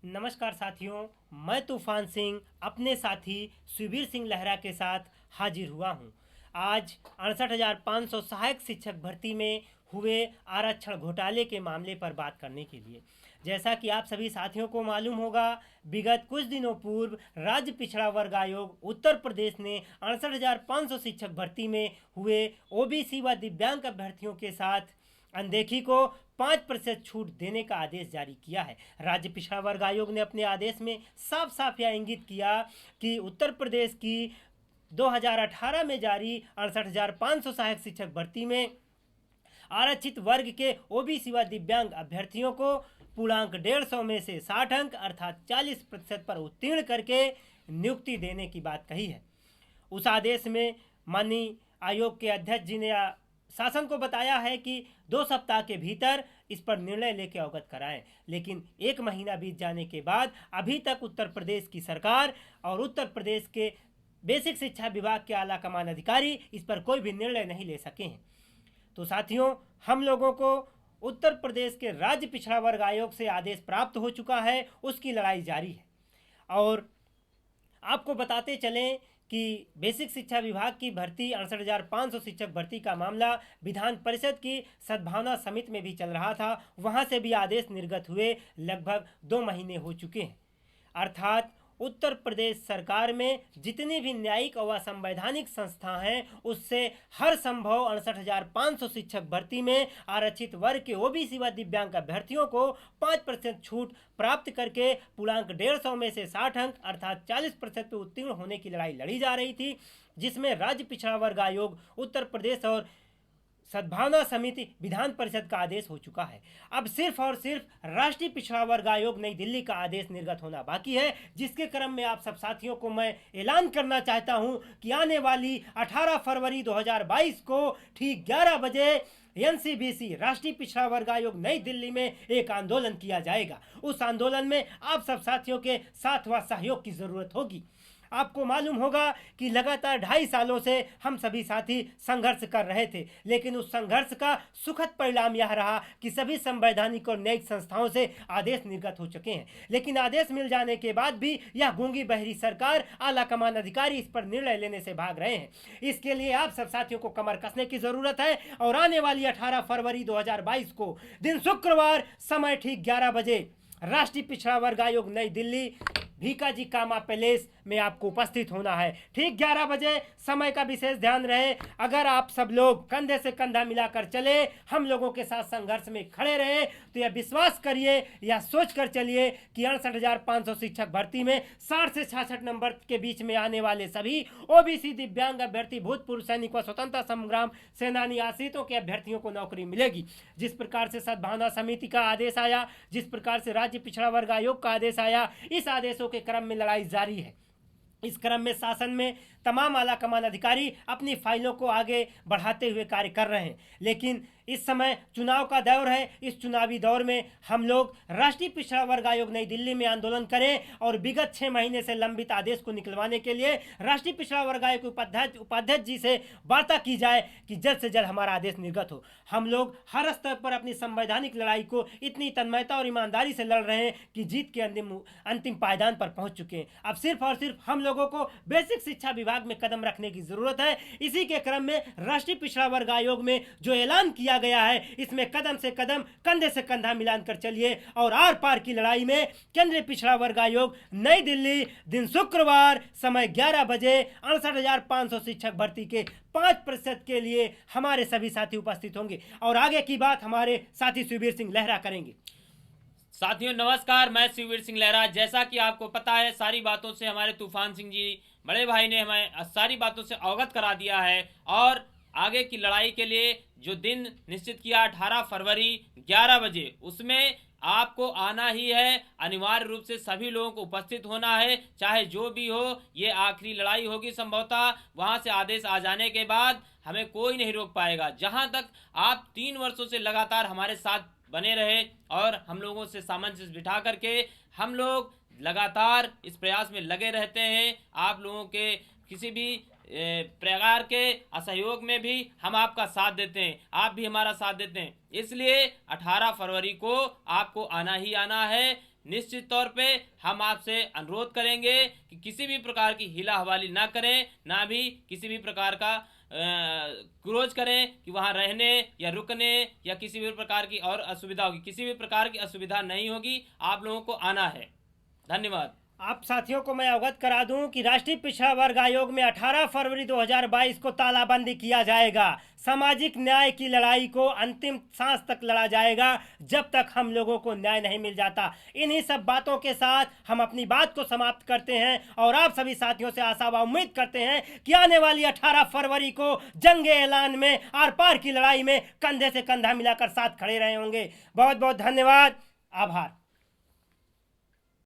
नमस्कार साथियों, मैं तूफान सिंह अपने साथी सुबीर सिंह लहरा के साथ हाजिर हुआ हूं। आज 68,500 सहायक शिक्षक भर्ती में हुए आरक्षण घोटाले के मामले पर बात करने के लिए। जैसा कि आप सभी साथियों को मालूम होगा, विगत कुछ दिनों पूर्व राज्य पिछड़ा वर्ग आयोग उत्तर प्रदेश ने 68,500 शिक्षक भर्ती में हुए ओबीसी व दिव्यांग अभ्यर्थियों के साथ अनदेखी को 5% छूट देने का आदेश जारी किया है। राज्य पिछड़ा वर्ग आयोग ने अपने आदेश में साफ साफ यह इंगित किया कि उत्तर प्रदेश की 2018 में जारी 68,500 सहायक शिक्षक भर्ती में आरक्षित वर्ग के ओबीसी व दिव्यांग अभ्यर्थियों को पूर्णांक 150 में से 60 अंक अर्थात 40% पर उत्तीर्ण करके नियुक्ति देने की बात कही है। उस आदेश में माननीय आयोग के अध्यक्ष जी ने शासन को बताया है कि 2 सप्ताह के भीतर इस पर निर्णय लेकर अवगत कराएं, लेकिन 1 महीना बीत जाने के बाद अभी तक उत्तर प्रदेश की सरकार और उत्तर प्रदेश के बेसिक शिक्षा विभाग के आला कमान अधिकारी इस पर कोई भी निर्णय नहीं ले सके हैं। तो साथियों, हम लोगों को उत्तर प्रदेश के राज्य पिछड़ा वर्ग आयोग से आदेश प्राप्त हो चुका है, उसकी लड़ाई जारी है। और आपको बताते चलें कि बेसिक शिक्षा विभाग की भर्ती 68,500 शिक्षक भर्ती का मामला विधान परिषद की सद्भावना समिति में भी चल रहा था। वहां से भी आदेश निर्गत हुए लगभग 2 महीने हो चुके हैं। अर्थात उत्तर प्रदेश सरकार में जितनी भी न्यायिक और संवैधानिक संस्था हैं, उससे हर संभव 68,500 शिक्षक भर्ती में आरक्षित वर्ग के ओबीसी व दिव्यांग अभ्यर्थियों को 5% छूट प्राप्त करके पूर्णांक 150 में से 60 अंक अर्थात 40% पर उत्तीर्ण होने की लड़ाई लड़ी जा रही थी, जिसमें राज्य पिछड़ा वर्ग आयोग उत्तर प्रदेश और सद्भावना समिति विधान परिषद का आदेश हो चुका है। अब सिर्फ और सिर्फ राष्ट्रीय पिछड़ा वर्ग आयोग नई दिल्ली का आदेश निर्गत होना बाकी है, जिसके क्रम में आप सब साथियों को मैं ऐलान करना चाहता हूं कि आने वाली 18 फरवरी 2022 को ठीक 11 बजे एनसीबीसी राष्ट्रीय पिछड़ा वर्ग आयोग नई दिल्ली में एक आंदोलन किया जाएगा। उस आंदोलन में आप सब साथियों के साथ व सहयोग की जरूरत होगी। आपको मालूम होगा कि लगातार 2.5 सालों से हम सभी साथी संघर्ष कर रहे थे, लेकिन उस संघर्ष का सुखद परिणाम यह रहा कि सभी संवैधानिक और न्यायिक संस्थाओं से आदेश निर्गत हो चुके हैं। लेकिन आदेश मिल जाने के बाद भी यह गूंगी बहरी सरकार, आला कमान अधिकारी इस पर निर्णय लेने से भाग रहे हैं। इसके लिए आप सब साथियों को कमर कसने की जरूरत है और आने वाली 18 फरवरी 2022 को दिन शुक्रवार समय ठीक 11 बजे राष्ट्रीय पिछड़ा वर्ग आयोग नई दिल्ली भीकाजी कामा पैलेस में आपको उपस्थित होना है। ठीक 11 बजे समय का विशेष ध्यान रहे। अगर आप सब लोग कंधे से कंधा मिलाकर चले, हम लोगों के साथ संघर्ष में खड़े रहे, तो यह विश्वास करिए या सोच कर चलिए कि 68,500 शिक्षक भर्ती में 60 से 66 नंबर के बीच में आने वाले सभी ओबीसी दिव्यांग अभ्यर्थी, भूतपूर्व सैनिक व स्वतंत्रता संग्राम सेनानी आश्रितों के अभ्यर्थियों को नौकरी मिलेगी। जिस प्रकार से सद्भावना समिति का आदेश आया, जिस प्रकार से राज्य पिछड़ा वर्ग आयोग का आदेश आया, इस आदेशों के क्रम में लड़ाई जारी है। इस क्रम में शासन में तमाम आला कमान अधिकारी अपनी फाइलों को आगे बढ़ाते हुए कार्य कर रहे हैं, लेकिन इस समय चुनाव का दौर है। इस चुनावी दौर में हम लोग राष्ट्रीय पिछड़ा वर्ग आयोग नई दिल्ली में आंदोलन करें और विगत 6 महीने से लंबित आदेश को निकलवाने के लिए राष्ट्रीय पिछड़ा वर्ग आयोग के उपाध्यक्ष जी से वार्ता की जाए कि जल्द से जल्द हमारा आदेश निर्गत हो। हम लोग हर स्तर पर अपनी संवैधानिक लड़ाई को इतनी तन्मयता और ईमानदारी से लड़ रहे हैं कि जीत के अंतिम पायदान पर पहुंच चुके हैं। अब सिर्फ और सिर्फ हम लोगों को बेसिक शिक्षा विभाग में कदम रखने की जरूरत है। इसी के क्रम में राष्ट्रीय पिछड़ा वर्ग आयोग में जो ऐलान किया गया है, इसमें कदम से कदम, कंधे से कंधा मिलाकर चलिए और आर पार की लड़ाई में केंद्रीय पिछड़ा वर्ग आयोग नई दिल्ली दिन शुक्रवार समय 11 बजे 68,500 शिक्षक भर्ती के 5% के लिए हमारे सभी साथी उपस्थित होंगे और आगे की बात हमारे साथी सुबीर सिंह लहरा करेंगे। साथियों नमस्कार, मैं सुबीर सिंह लहरा। जैसा कि आपको पता है, सारी बातों से हमारे तूफान सिंह जी बड़े भाई ने हमें सारी बातों से अवगत करा दिया है और आगे की लड़ाई के लिए जो दिन निश्चित किया 18 फरवरी 11 बजे, उसमें आपको आना ही है। अनिवार्य रूप से सभी लोगों को उपस्थित होना है, चाहे जो भी हो। ये आखिरी लड़ाई होगी संभवतः। वहां से आदेश आ जाने के बाद हमें कोई नहीं रोक पाएगा। जहां तक आप 3 वर्षों से लगातार हमारे साथ बने रहे और हम लोगों से सामंजस्य बिठा करके हम लोग लगातार इस प्रयास में लगे रहते हैं। आप लोगों के किसी भी प्रकार के असहयोग में भी हम आपका साथ देते हैं, आप भी हमारा साथ देते हैं। इसलिए 18 फरवरी को आपको आना ही आना है। निश्चित तौर पे हम आपसे अनुरोध करेंगे कि किसी भी प्रकार की हिला हवाली ना करें, ना भी किसी भी प्रकार का क्रोज करें कि वहां रहने या रुकने या किसी भी प्रकार की और असुविधा होगी। किसी भी प्रकार की असुविधा नहीं होगी, आप लोगों को आना है। धन्यवाद। आप साथियों को मैं अवगत करा दूं कि राष्ट्रीय पिछड़ा वर्ग आयोग में 18 फरवरी 2022 को तालाबंदी किया जाएगा। सामाजिक न्याय की लड़ाई को अंतिम सांस तक लड़ा जाएगा जब तक हम लोगों को न्याय नहीं मिल जाता। इन्हीं सब बातों के साथ हम अपनी बात को समाप्त करते हैं और आप सभी साथियों से आशा व उम्मीद करते हैं कि आने वाली 18 फरवरी को जंग ऐलान में आर पार की लड़ाई में कंधे से कंधा मिलाकर साथ खड़े रहे होंगे। बहुत बहुत धन्यवाद, आभार।